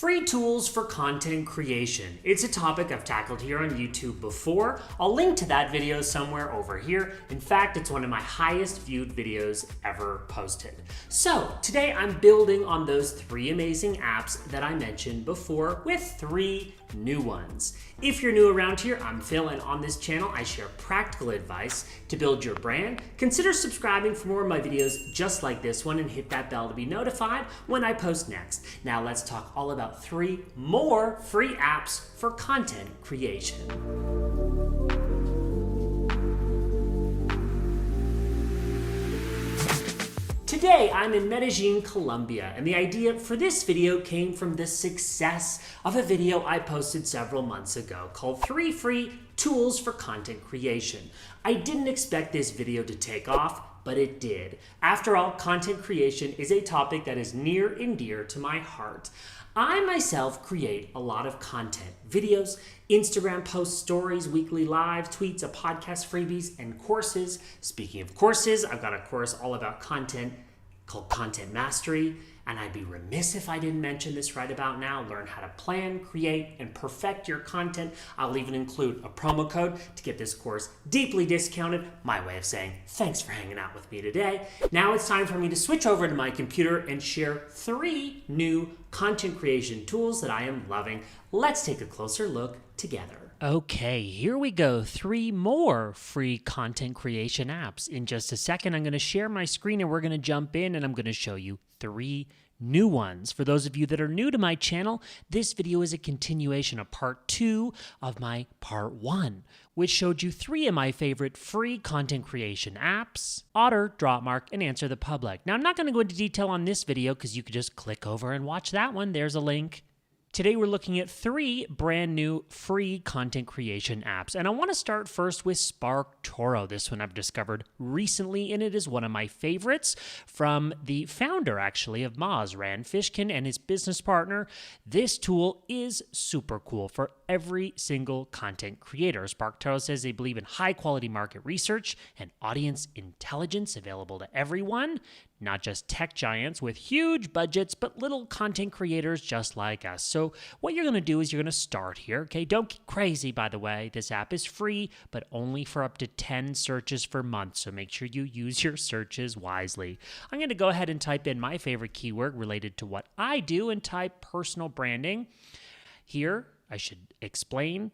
Free tools for content creation. It's a topic I've tackled here on YouTube before. I'll link to that video somewhere over here. In fact, it's one of my highest viewed videos ever posted. So today I'm building on those 3 amazing apps that I mentioned before with 3 new ones. If you're new around here, I'm Phil, and on this channel I share practical advice to build your brand. Consider subscribing for more of my videos just like this one and hit that bell to be notified when I post next. Now let's talk all about 3 more free apps for content creation. Today, I'm in Medellin, Colombia, and the idea for this video came from the success of a video I posted several months ago called 3 Free Tools for Content Creation. I didn't expect this video to take off, but it did. After all, content creation is a topic that is near and dear to my heart. I myself create a lot of content, videos, Instagram posts, stories, weekly lives, tweets, a podcast, freebies, and courses. Speaking of courses, I've got a course all about content called Content Mastery, and I'd be remiss if I didn't mention this right about now. Learn how to plan, create, and perfect your content. I'll even include a promo code to get this course deeply discounted. My way of saying thanks for hanging out with me today. Now it's time for me to switch over to my computer and share 3 new content creation tools that I am loving. Let's take a closer look together. Okay, here we go. 3 more free content creation apps. In just a second, I'm going to share my screen and we're going to jump in and I'm going to show you 3 new ones. For those of you that are new to my channel, this video is a continuation of part 2 of my part 1, which showed you 3 of my favorite free content creation apps: Otter, Dropmark, and Answer the Public. Now, I'm not going to go into detail on this video because you could just click over and watch that one. There's a link. Today we're looking at 3 brand new free content creation apps. And I want to start first with SparkToro. This one I've discovered recently, and it is one of my favorites from the founder, actually, of Moz, Rand Fishkin, and his business partner. This tool is super cool for every single content creator. SparkToro says they believe in high-quality market research and audience intelligence available to everyone, not just tech giants with huge budgets, but little content creators just like us. So what you're going to do is you're going to start here, okay? Don't get crazy, by the way. This app is free, but only for up to 10 searches per month, so make sure you use your searches wisely. I'm going to go ahead and type in my favorite keyword related to what I do and type personal branding. Here, I should explain.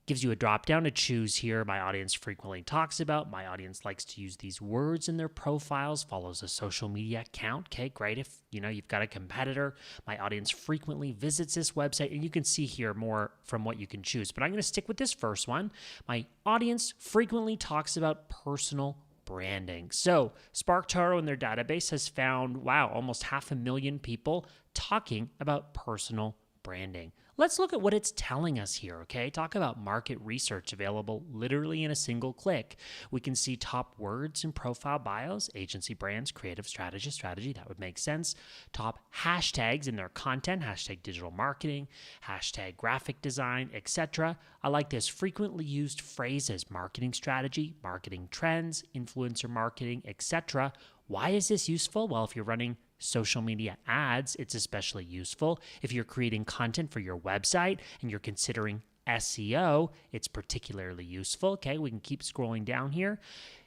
Gives you a drop down to choose here. My audience frequently talks about. My audience likes to use these words in their profiles. Follows a social media account. Okay, great. If you've got a competitor. My audience frequently visits this website, and you can see here more from what you can choose. But I'm going to stick with this first one. My audience frequently talks about personal branding. So SparkToro in their database has found, wow, almost 500,000 people talking about personal branding. Let's look at what it's telling us here, okay? Talk about market research available literally in a single click. We can see top words in profile bios: agency, brands, creative, strategy. That would make sense. Top hashtags in their content: hashtag digital marketing, hashtag graphic design, etc. I like this. Frequently used phrases: marketing strategy, marketing trends, influencer marketing, etc. Why is this useful? Well, if you're running social media ads, it's especially useful. If you're creating content for your website and you're considering SEO, it's particularly useful. Okay, we can keep scrolling down here.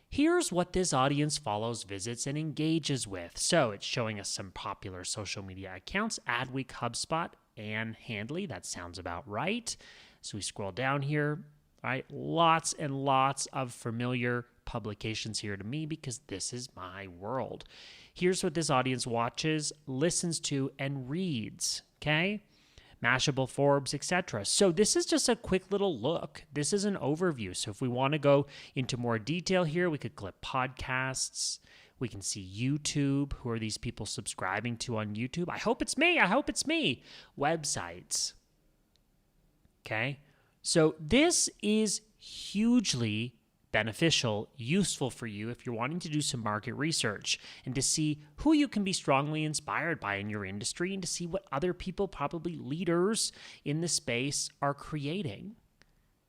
Here's what this audience follows, visits, and engages with. So it's showing us some popular social media accounts: Adweek, HubSpot, and Handley. That sounds about right. So we scroll down here, right? Lots and lots of familiar publications here to me because this is my world. Here's what this audience watches, listens to, and reads, okay? Mashable, Forbes, etc. So this is just a quick little look. This is an overview. So if we want to go into more detail here, we could click podcasts. We can see YouTube. Who are these people subscribing to on YouTube? I hope it's me. I hope it's me. Websites. Okay? So this is hugely beneficial, useful for you if you're wanting to do some market research and to see who you can be strongly inspired by in your industry and to see what other people, probably leaders in the space, are creating.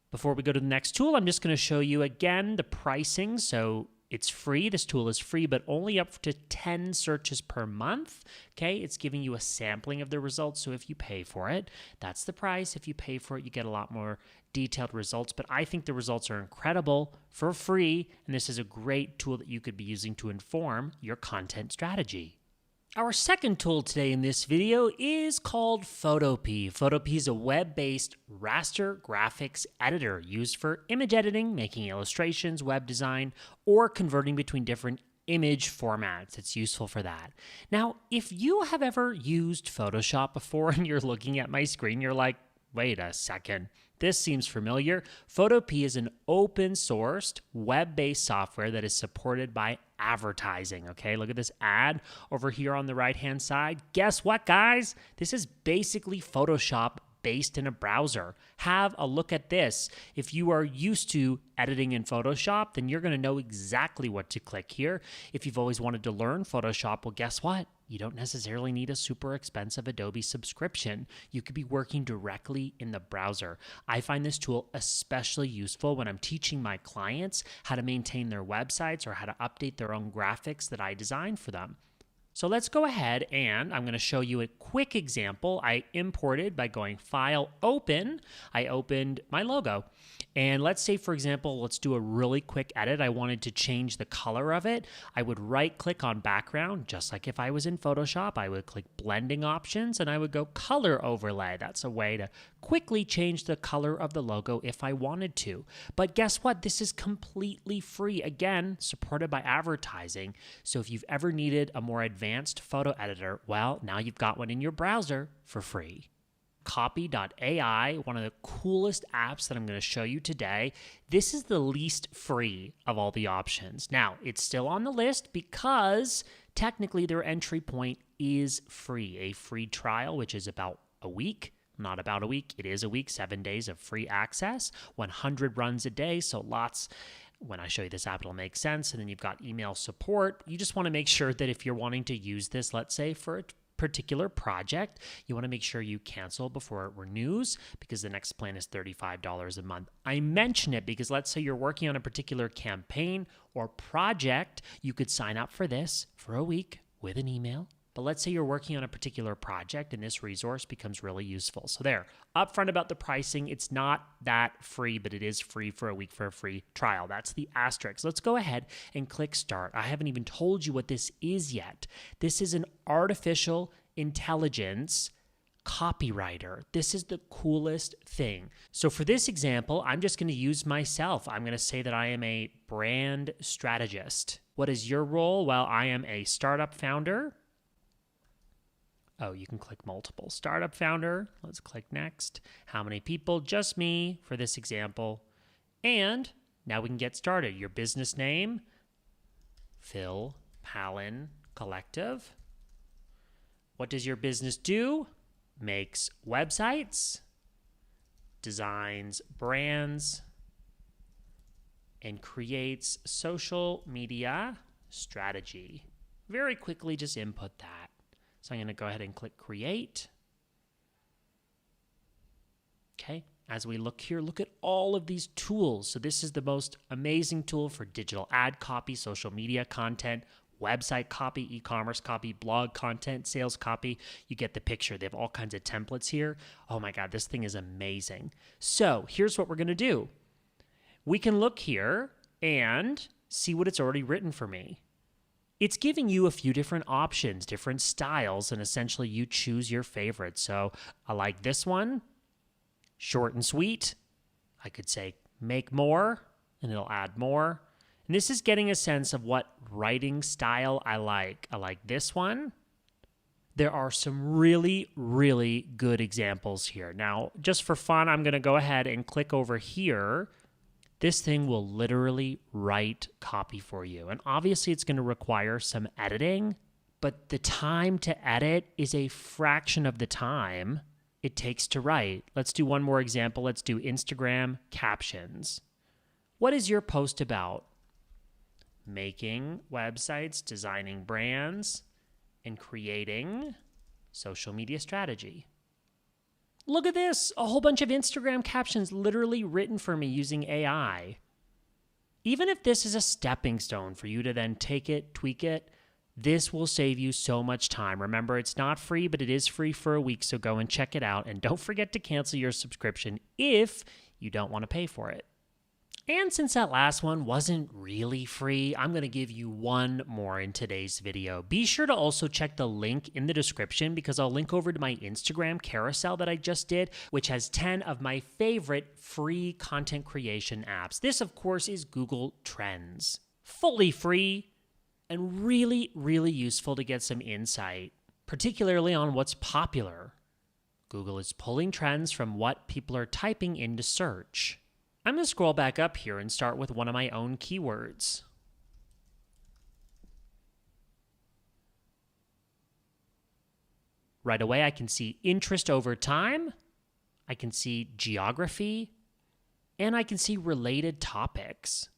Before we go to the next tool, I'm just going to show you again the pricing. So It's free. This tool is free, but only up to 10 searches per month. Okay, it's giving you a sampling of the results. So if you pay for it, that's the price. If you pay for it, you get a lot more detailed results. But I think the results are incredible for free. And this is a great tool that you could be using to inform your content strategy. Our second tool today in this video is called PhotoP. PhotoP is a web-based raster graphics editor used for image editing, making illustrations, web design, or converting between different image formats. It's useful for that. Now, if you have ever used Photoshop before and you're looking at my screen, you're like, wait a second, this seems familiar. PhotoP is an open-sourced, web-based software that is supported by advertising, okay? Look at this ad over here on the right-hand side. Guess what, guys? This is basically Photoshop based in a browser. Have a look at this. If you are used to editing in Photoshop, then you're going to know exactly what to click here. If you've always wanted to learn Photoshop, well, guess what? You don't necessarily need a super expensive Adobe subscription. You could be working directly in the browser. I find this tool especially useful when I'm teaching my clients how to maintain their websites or how to update their own graphics that I design for them. So let's go ahead and I'm going to show you a quick example I imported by going File, Open. I opened my logo. And let's say, for example, let's do a really quick edit. I wanted to change the color of it. I would right-click on background, just like if I was in Photoshop. I would click blending options and I would go color overlay. That's a way to quickly change the color of the logo if I wanted to. But guess what? This is completely free. Again, supported by advertising. So if you've ever needed a more advanced photo editor, well, now you've got one in your browser for free. Copy.ai, one of the coolest apps that I'm going to show you today. This is the least free of all the options. Now, it's still on the list because technically their entry point is free. A free trial, which is about a week. Not about a week, it is a week, 7 days of free access, 100 runs a day, so lots. When I show you this app, it'll make sense. And then you've got email support. You just want to make sure that if you're wanting to use this, let's say for a particular project, you want to make sure you cancel before it renews because the next plan is $35 a month. I mention it because let's say you're working on a particular campaign or project, you could sign up for this for a week with an email. But let's say you're working on a particular project and this resource becomes really useful. So there, upfront about the pricing, it's not that free, but it is free for a week for a free trial. That's the asterisk. Let's go ahead and click start. I haven't even told you what this is yet. This is an artificial intelligence copywriter. This is the coolest thing. So for this example, I'm just going to use myself. I'm going to say that I am a brand strategist. What is your role? Well, I am a startup founder. Oh, you can click multiple. Startup founder. Let's click next. How many people? Just me for this example. And now we can get started. Your business name, Phil Palin Collective. What does your business do? Makes websites, designs brands, and creates social media strategy. Very quickly, just input that. So I'm going to go ahead and click create. Okay, as we look here, look at all of these tools. So this is the most amazing tool for digital ad copy, social media content, website copy, e-commerce copy, blog content, sales copy. You get the picture. They have all kinds of templates here. Oh my God, this thing is amazing. So here's what we're going to do. We can look here and see what it's already written for me. It's giving you a few different options, different styles, and essentially you choose your favorite. So I like this one, short and sweet. I could say make more, and it'll add more. And this is getting a sense of what writing style I like. I like this one. There are some really, really good examples here. Now, just for fun, I'm going to go ahead and click over here. This thing will literally write copy for you. And obviously it's going to require some editing, but the time to edit is a fraction of the time it takes to write. Let's do one more example. Let's do Instagram captions. What is your post about? Making websites, designing brands, and creating social media strategy. Look at this, a whole bunch of Instagram captions literally written for me using AI. Even if this is a stepping stone for you to then take it, tweak it, this will save you so much time. Remember, it's not free, but it is free for a week, so go and check it out. And don't forget to cancel your subscription if you don't want to pay for it. And since that last one wasn't really free, I'm going to give you one more in today's video. Be sure to also check the link in the description because I'll link over to my Instagram carousel that I just did, which has 10 of my favorite free content creation apps. This, of course, is Google Trends. Fully free and really, really useful to get some insight, particularly on what's popular. Google is pulling trends from what people are typing into search. I'm going to scroll back up here and start with one of my own keywords. Right away, I can see interest over time, I can see geography, and I can see related topics.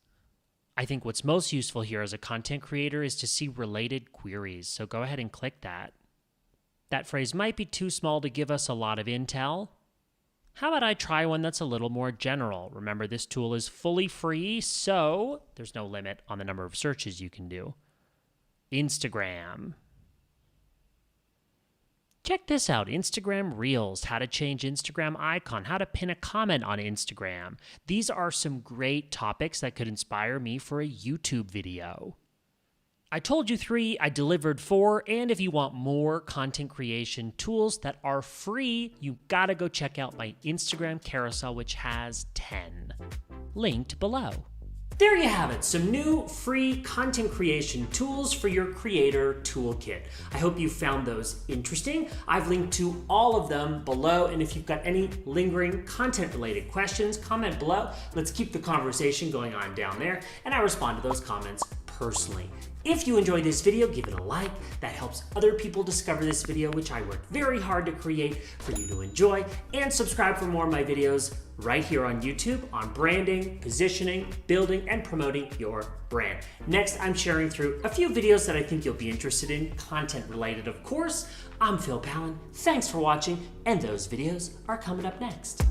I think what's most useful here as a content creator is to see related queries, so go ahead and click that. That phrase might be too small to give us a lot of intel. How about I try one that's a little more general? Remember, this tool is fully free, so there's no limit on the number of searches you can do. Instagram. Check this out, Instagram Reels, how to change Instagram icon, how to pin a comment on Instagram. These are some great topics that could inspire me for a YouTube video. I told you 3, I delivered 4, and if you want more content creation tools that are free, you gotta go check out my Instagram carousel, which has 10. Linked below. There you have it, some new free content creation tools for your creator toolkit. I hope you found those interesting. I've linked to all of them below, and if you've got any lingering content-related questions, comment below. Let's keep the conversation going on down there, and I respond to those comments personally. If you enjoyed this video, give it a like. That helps other people discover this video, which I worked very hard to create for you to enjoy. And subscribe for more of my videos right here on YouTube on branding, positioning, building, and promoting your brand. Next, I'm sharing through a few videos that I think you'll be interested in, content related, of course. I'm Phil Pallen. Thanks for watching, and those videos are coming up next.